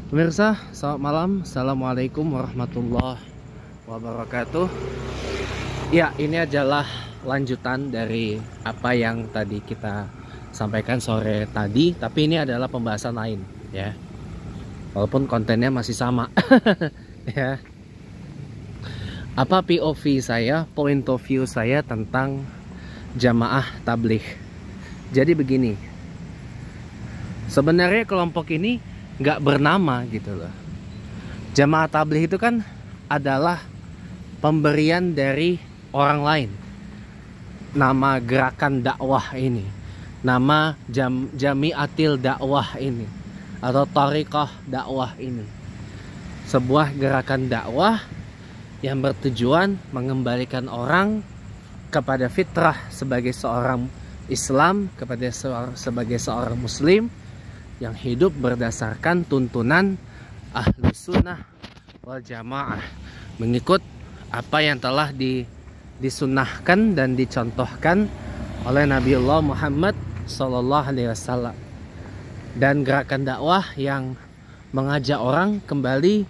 Pemirsa, selamat malam. Assalamualaikum warahmatullahi wabarakatuh. Ya, ini adalah lanjutan dari apa yang tadi kita sampaikan sore tadi, tapi ini adalah pembahasan lain, ya. Walaupun kontennya masih sama, ya. Apa POV saya, point of view saya tentang jamaah tabligh. Jadi begini, sebenarnya kelompok ini nggak bernama gitu loh. Jamaah tabligh itu kan adalah pemberian dari orang lain. Nama gerakan dakwah ini, nama Jamiatil dakwah ini, atau Thariqah dakwah ini, sebuah gerakan dakwah yang bertujuan mengembalikan orang kepada fitrah sebagai seorang Islam, sebagai seorang Muslim yang hidup berdasarkan tuntunan ahlu sunnah wal jamaah, mengikut apa yang telah disunnahkan dan dicontohkan oleh Nabiullah Muhammad SAW, dan gerakan dakwah yang mengajak orang kembali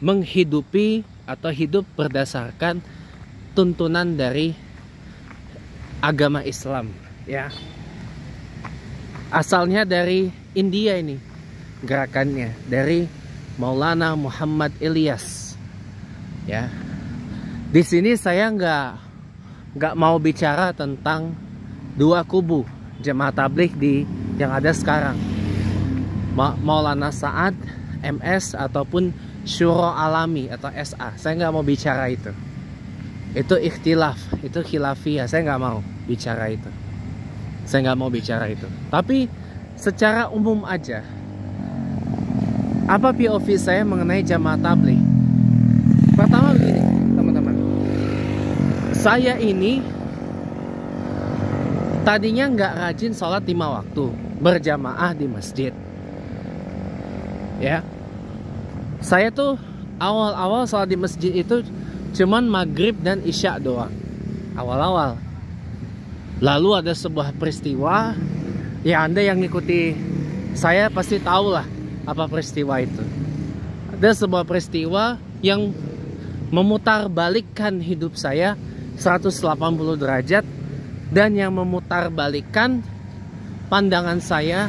menghidupi atau hidup berdasarkan tuntunan dari agama Islam, ya. Asalnya dari India ini gerakannya, dari Maulana Muhammad Ilyas, ya. Di sini saya nggak mau bicara tentang dua kubu jemaah tabligh yang ada sekarang, Maulana Sa'ad MS ataupun Syuro Alami atau SA. Saya nggak mau bicara itu. Itu ikhtilaf, itu khilafiyah. Saya nggak mau bicara itu. Tapi secara umum aja, apa POV saya mengenai jamaah tabligh? Pertama begini, teman-teman. Saya ini tadinya nggak rajin sholat 5 waktu berjamaah di masjid, ya. Saya tuh awal-awal sholat di masjid itu cuman maghrib dan isya doang, awal-awal. Lalu ada sebuah peristiwa, ya Anda yang ngikuti saya pasti tahu lah apa peristiwa itu. Ada sebuah peristiwa yang memutarbalikkan hidup saya 180 derajat, dan yang memutarbalikkan pandangan saya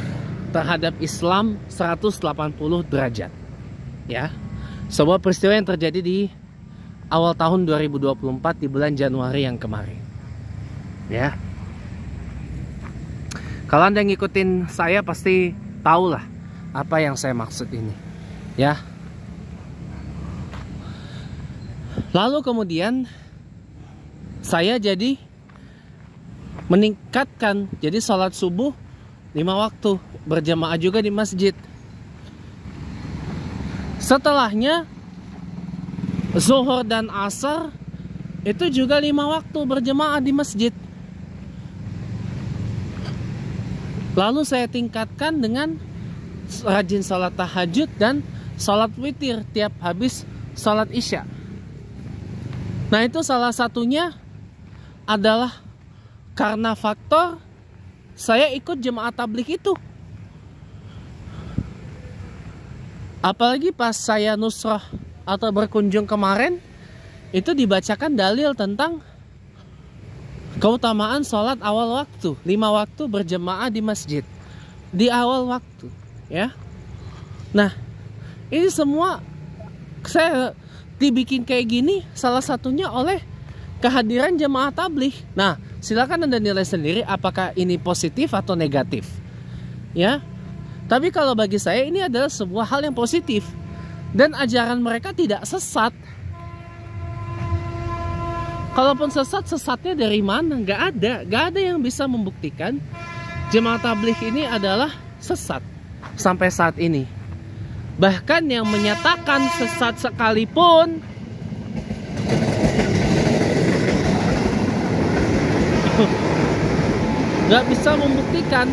terhadap Islam 180 derajat, ya. Sebuah peristiwa yang terjadi di awal tahun 2024 di bulan Januari yang kemarin, ya. Kalau Anda ngikutin saya pasti tahu lah apa yang saya maksud ini, ya. Lalu kemudian saya jadi meningkatkan, jadi sholat subuh 5 waktu berjamaah juga di masjid. Setelahnya zuhur dan asar itu juga 5 waktu berjamaah di masjid. Lalu saya tingkatkan dengan rajin sholat tahajud dan sholat witir tiap habis sholat isya. Nah, itu salah satunya adalah karena faktor saya ikut jemaah tabligh itu. Apalagi pas saya nusrah atau berkunjung kemarin, itu dibacakan dalil tentang keutamaan sholat awal waktu, 5 waktu berjemaah di masjid di awal waktu, ya. Nah, ini semua saya dibikin kayak gini salah satunya oleh kehadiran jemaah tabligh. Nah, silakan Anda nilai sendiri apakah ini positif atau negatif, ya. Tapi kalau bagi saya ini adalah sebuah hal yang positif, dan ajaran mereka tidak sesat. Kalaupun sesat, sesatnya dari mana? Gak ada yang bisa membuktikan jemaah tabligh ini adalah sesat sampai saat ini. Bahkan yang menyatakan sesat sekalipun gak bisa membuktikan.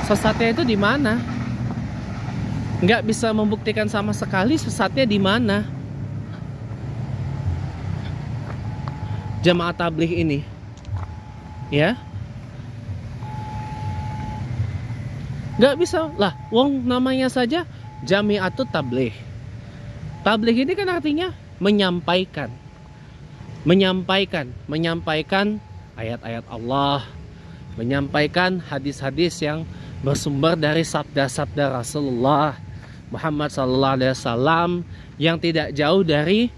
Sesatnya itu di mana? Nggak bisa membuktikan sama sekali sesatnya di mana. Jamaah tabligh ini Ya, nggak bisa lah. Wong namanya saja Jami'atut Tabligh. Tabligh ini kan artinya menyampaikan, menyampaikan ayat-ayat Allah, menyampaikan hadis-hadis yang bersumber dari sabda-sabda Rasulullah Muhammad SAW yang tidak jauh dari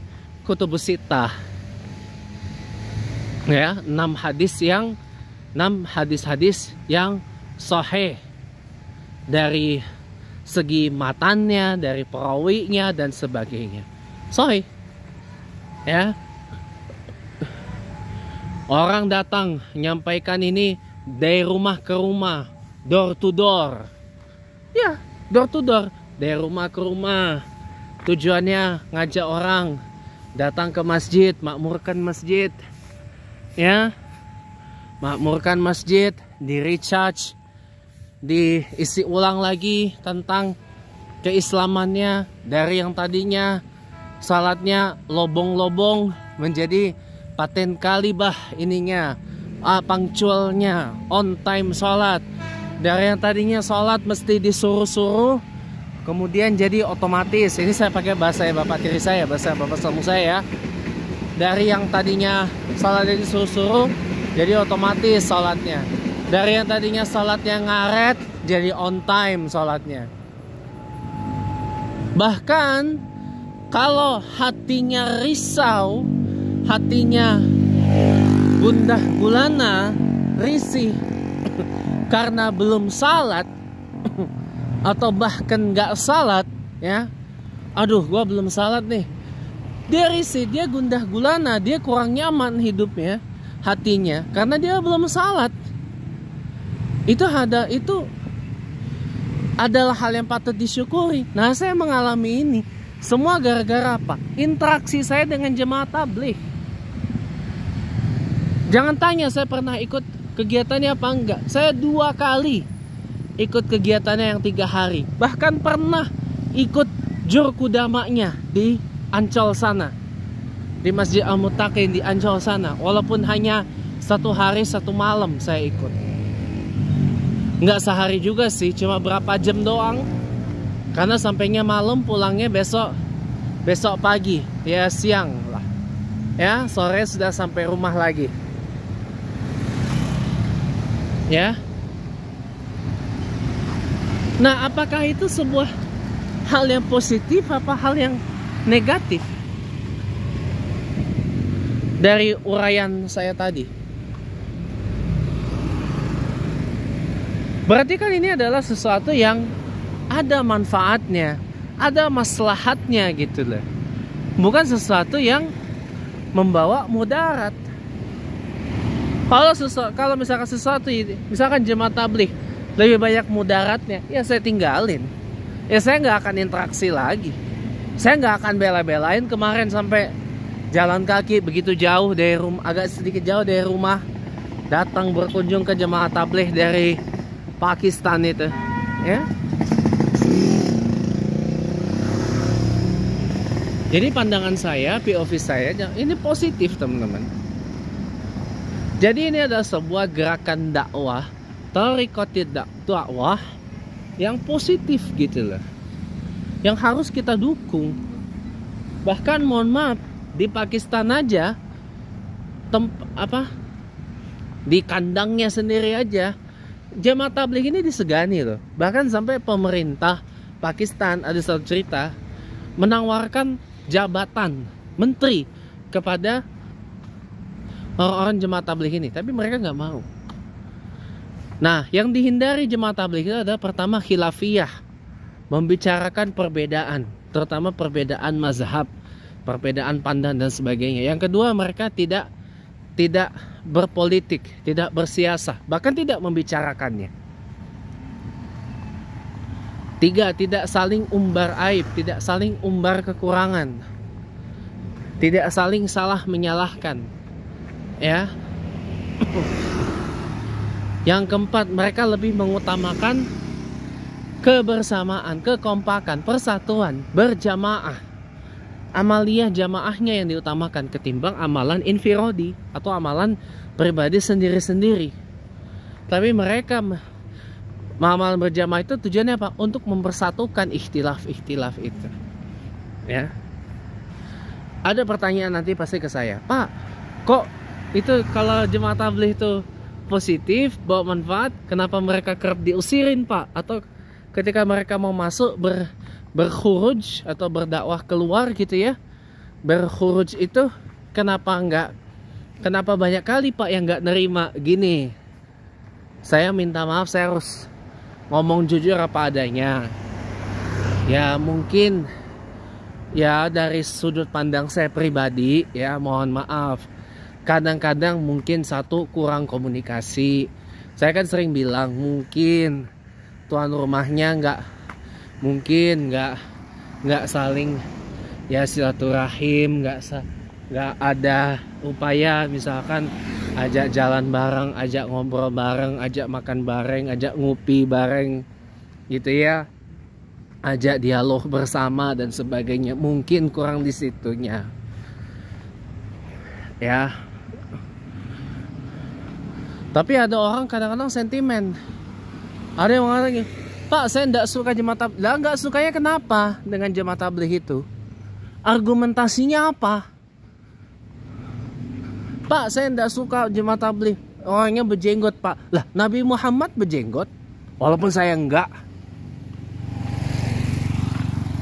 Kutubus Sittah. Ya, 6 hadis-hadis yang sahih dari segi matannya, dari perawinya dan sebagainya. Sahih. Ya. Orang datang menyampaikan ini dari rumah ke rumah, door to door. Ya, door to door, dari rumah ke rumah. Tujuannya ngajak orang datang ke masjid, makmurkan masjid. Ya. Makmurkan masjid, di recharge, diisi ulang lagi tentang keislamannya, dari yang tadinya salatnya lobong-lobong menjadi paten kalibah ininya, punctualnya, on time salat. Dari yang tadinya salat mesti disuruh-suruh, kemudian jadi otomatis. Ini saya pakai bahasa bapak tiri saya, bahasa bapak samu saya ya. Dari yang tadinya salatnya disuruh-suruh jadi otomatis salatnya. Dari yang tadinya salatnya ngaret jadi on time salatnya. Bahkan kalau hatinya risau, hatinya gundah gulana, risih karena belum salat atau bahkan nggak salat, ya, aduh gua belum salat nih, dia risih, dia gundah gulana, dia kurang nyaman hidupnya, hatinya, karena dia belum salat. Itu adalah hal yang patut disyukuri. Nah, saya mengalami ini semua gara-gara apa? Interaksi saya dengan jemaah tabligh. Jangan tanya saya pernah ikut kegiatannya apa enggak. Saya 2 kali ikut kegiatannya yang 3 hari. Bahkan pernah ikut jurkudamanya di Ancol sana, di Masjid Al-Muttaqin di Ancol sana. Walaupun hanya 1 hari 1 malam saya ikut. Nggak sehari juga sih, cuma berapa jam doang. Karena sampainya malam, pulangnya besok pagi, ya siang lah. Ya, sore sudah sampai rumah lagi. Ya. Nah, apakah itu sebuah hal yang positif apa hal yang negatif? Dari uraian saya tadi. Berarti kan ini adalah sesuatu yang ada manfaatnya, ada maslahatnya gitu loh. Bukan sesuatu yang membawa mudarat. Kalau misalkan sesuatu, misalkan jemaah tabligh lebih banyak mudaratnya, ya saya tinggalin. Ya saya nggak akan interaksi lagi. Saya nggak akan bela-belain kemarin sampai jalan kaki begitu jauh dari rumah, agak sedikit jauh dari rumah, datang berkunjung ke jemaah tabligh dari Pakistan itu, ya. Jadi pandangan saya, POV saya, ini positif teman-teman. Jadi ini adalah sebuah gerakan dakwah, thariqatul dakwah yang positif gitu loh, yang harus kita dukung. Bahkan mohon maaf, di Pakistan aja, di kandangnya sendiri aja, jemaah tabligh ini disegani loh. Bahkan sampai pemerintah Pakistan, ada satu cerita, menawarkan jabatan menteri kepada orang-orang jemaah tabligh ini, tapi mereka nggak mau. Nah, yang dihindari jemaah tabligh itu adalah pertama khilafiyah, membicarakan perbedaan, terutama perbedaan mazhab, perbedaan pandangan dan sebagainya. Yang kedua, mereka tidak berpolitik, tidak bersiasah, bahkan tidak membicarakannya. 3, tidak saling umbar aib, tidak saling umbar kekurangan, tidak saling salah menyalahkan, ya. Yang keempat, mereka lebih mengutamakan kebersamaan, kekompakan, persatuan, berjamaah. amaliyah jamaahnya yang diutamakan ketimbang amalan infirodi atau amalan pribadi sendiri-sendiri. Tapi mereka amalan berjamaah itu tujuannya apa? Untuk mempersatukan ikhtilaf-ikhtilaf itu. Ya. Ada pertanyaan nanti pasti ke saya, Pak, kok itu kalau jemaah tabligh itu positif, bawa manfaat, kenapa mereka kerap diusirin, Pak? Atau ketika mereka mau masuk berkhuruj atau berdakwah keluar gitu ya, berkhuruj itu kenapa banyak kali, Pak, yang nggak nerima? Gini, saya minta maaf, saya harus ngomong jujur apa adanya. Ya mungkin ya dari sudut pandang saya pribadi ya, mohon maaf, kadang-kadang mungkin satu, kurang komunikasi. Saya kan sering bilang mungkin tuan rumahnya nggak saling ya silaturahim, nggak ada upaya misalkan ajak jalan bareng, ajak ngobrol bareng, ajak makan bareng, ajak ngopi bareng gitu ya, ajak dialog bersama dan sebagainya. Mungkin kurang di situnya ya. Tapi ada orang kadang-kadang sentimen. Ada yang mengatakan, Pak, saya tidak suka jemaah tabligh. Lah, nggak sukanya kenapa dengan jemaah tabligh itu? Argumentasinya apa? Pak, saya tidak suka jemaah tabligh, orangnya berjenggot, Pak. Lah, Nabi Muhammad berjenggot, walaupun saya enggak.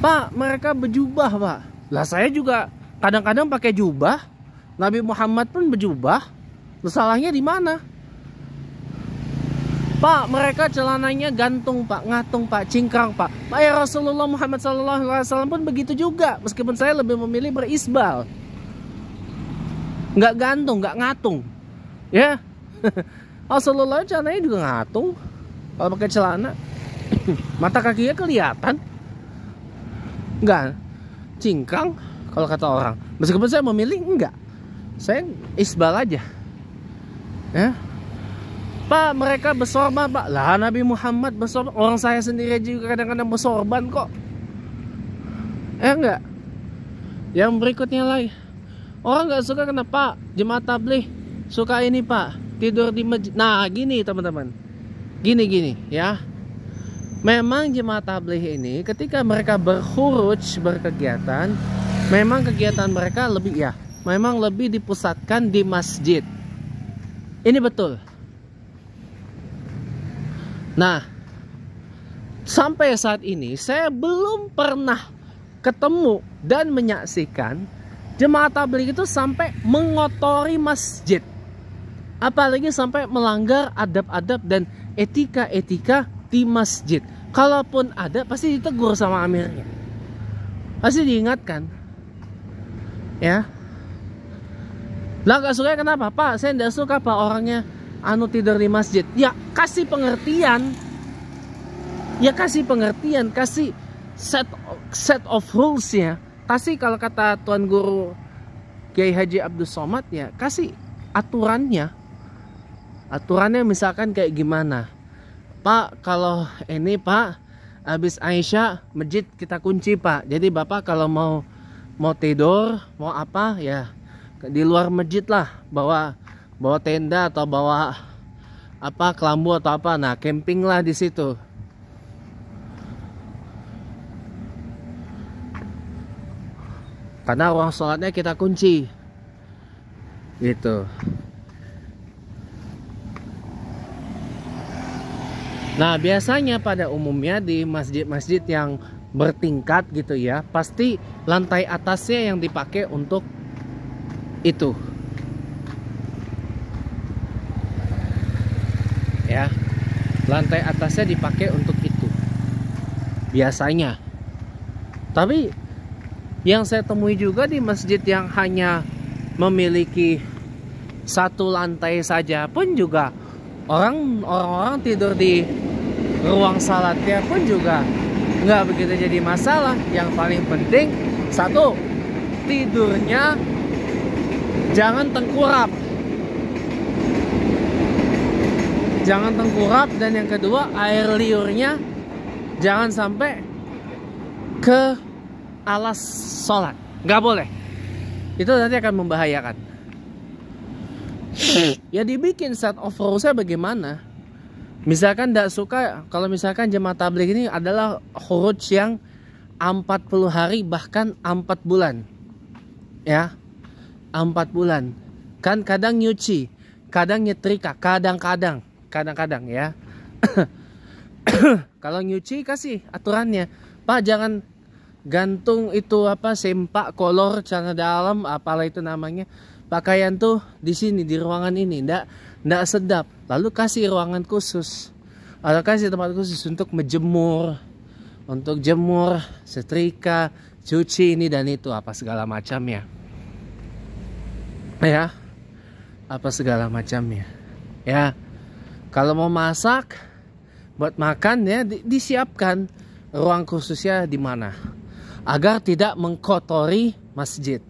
Pak, mereka berjubah, Pak. Lah, saya juga kadang-kadang pakai jubah. Nabi Muhammad pun berjubah. Salahnya di mana? Pak, mereka celananya gantung, Pak, ngatung, Pak, cingkrang, Pak. Pak, ya Rasulullah Muhammad SAW pun begitu juga. Meskipun saya lebih memilih berisbal, nggak gantung, nggak ngatung, ya. Rasulullah celananya juga ngatung. Kalau pakai celana, mata kakinya kelihatan, nggak cingkrang kalau kata orang. Meskipun saya memilih enggak, saya isbal aja, ya. Pak, mereka bersorban, Pak. Lah, Nabi Muhammad bersorban. Orang saya sendiri juga kadang-kadang bersorban kok. Enggak. Yang berikutnya lagi, orang nggak suka kenapa jemaah tabligh suka ini, Pak, tidur di masjid. Nah, gini teman-teman, gini ya. Memang jemaah tabligh ini ketika mereka berkhuruj, berkegiatan, memang kegiatan mereka memang lebih dipusatkan di masjid. Ini betul. Nah, sampai saat ini saya belum pernah ketemu dan menyaksikan jemaah tabligh itu sampai mengotori masjid, apalagi sampai melanggar adab-adab dan etika-etika di masjid. Kalaupun ada, pasti ditegur sama amirnya, pasti diingatkan, ya. Lah, gak suka kenapa, Pak? Saya tidak suka, Pak, orangnya tidur di masjid. Ya kasih pengertian, kasih set of rules ya. Kasih, kalau kata Tuan Guru Kiai Haji Abdul Somad, ya kasih aturannya misalkan kayak gimana, Pak, kalau ini, Pak, habis Aisyah masjid kita kunci, Pak. Jadi Bapak kalau mau tidur, mau apa ya, di luar masjid lah, bawa tenda atau bawa apa, kelambu atau apa, nah camping lah di situ. Karena ruang sholatnya kita kunci, gitu. Nah, biasanya pada umumnya di masjid-masjid yang bertingkat gitu ya, pasti lantai atasnya yang dipakai untuk itu. Ya, lantai atasnya dipakai untuk itu biasanya. Tapi yang saya temui juga di masjid yang hanya memiliki satu lantai saja pun juga orang-orang tidur di ruang salatnya pun juga nggak begitu jadi masalah. Yang paling penting, satu, tidurnya jangan tengkurap. Dan yang kedua, air liurnya jangan sampai ke alas sholat. Nggak boleh. Itu nanti akan membahayakan. Ya dibikin set of rules-nya bagaimana? Misalkan tidak suka, kalau misalkan jemaah tabligh ini adalah khuruj yang 40 hari bahkan 4 bulan. Ya, 4 bulan. Kan kadang nyuci, kadang nyetrika, kadang-kadang ya. Kalau nyuci kasih aturannya, Pak jangan gantung itu apa sempak kolor celana dalam apalah itu namanya, pakaian tuh di sini di ruangan ini ndak sedap, lalu kasih ruangan khusus atau kasih tempat khusus untuk menjemur, untuk jemur, setrika, cuci ini dan itu apa segala macamnya ya, apa segala macamnya ya. Kalau mau masak buat makan ya disiapkan ruang khususnya di mana agar tidak mengkotori masjid.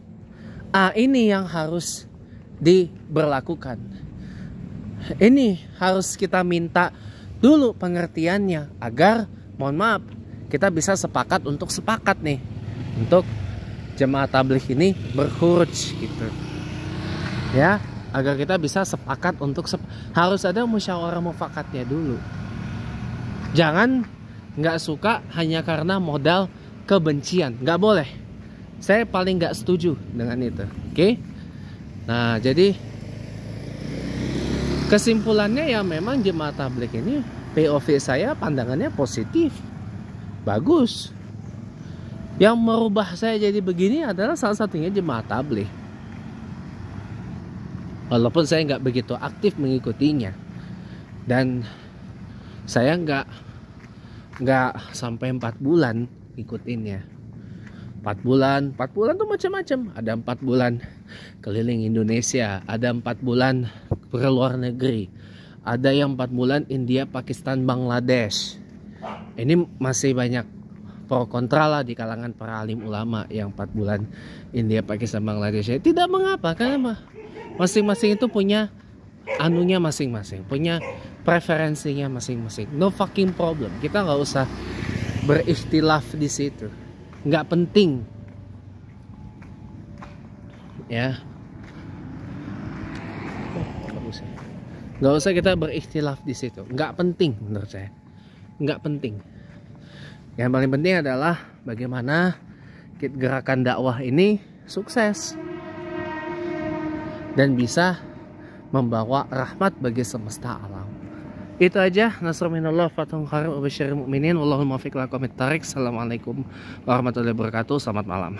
Ini yang harus diberlakukan. Ini harus kita minta dulu pengertiannya agar, mohon maaf, kita bisa sepakat nih untuk jemaah tabligh ini berkhuruj gitu. Ya, agar kita bisa sepakat untuk harus ada musyawarah mufakatnya dulu. Jangan nggak suka hanya karena modal kebencian, nggak boleh. Saya paling nggak setuju dengan itu. Oke? Nah, jadi kesimpulannya ya memang jemaah tabligh ini POV saya pandangannya positif, bagus. Yang merubah saya jadi begini adalah salah satunya jemaah tabligh. Walaupun saya nggak begitu aktif mengikutinya, dan saya nggak sampai 4 bulan ngikutinnya. 4 bulan tuh macam-macam. Ada 4 bulan keliling Indonesia, ada 4 bulan ke luar negeri, ada yang 4 bulan India, Pakistan, Bangladesh. Ini masih banyak pro kontra lah di kalangan para alim ulama yang 4 bulan India, Pakistan, Bangladesh. Tidak mengapa, karena masing-masing itu punya anunya masing-masing, punya preferensinya masing-masing. No fucking problem. Kita nggak usah berikhtilaf di situ. Nggak penting. Ya. Nggak usah kita berikhtilaf di situ. Nggak penting menurut saya. Nggak penting. Yang paling penting adalah bagaimana gerakan dakwah ini sukses dan bisa membawa rahmat bagi semesta alam. Itu aja. Nasrul minallah, fathun qarib, wa basyiril mu'minin. Wallahul muwaffiq ila aqwamit thariq. Assalamualaikum warahmatullahi wabarakatuh. Selamat malam.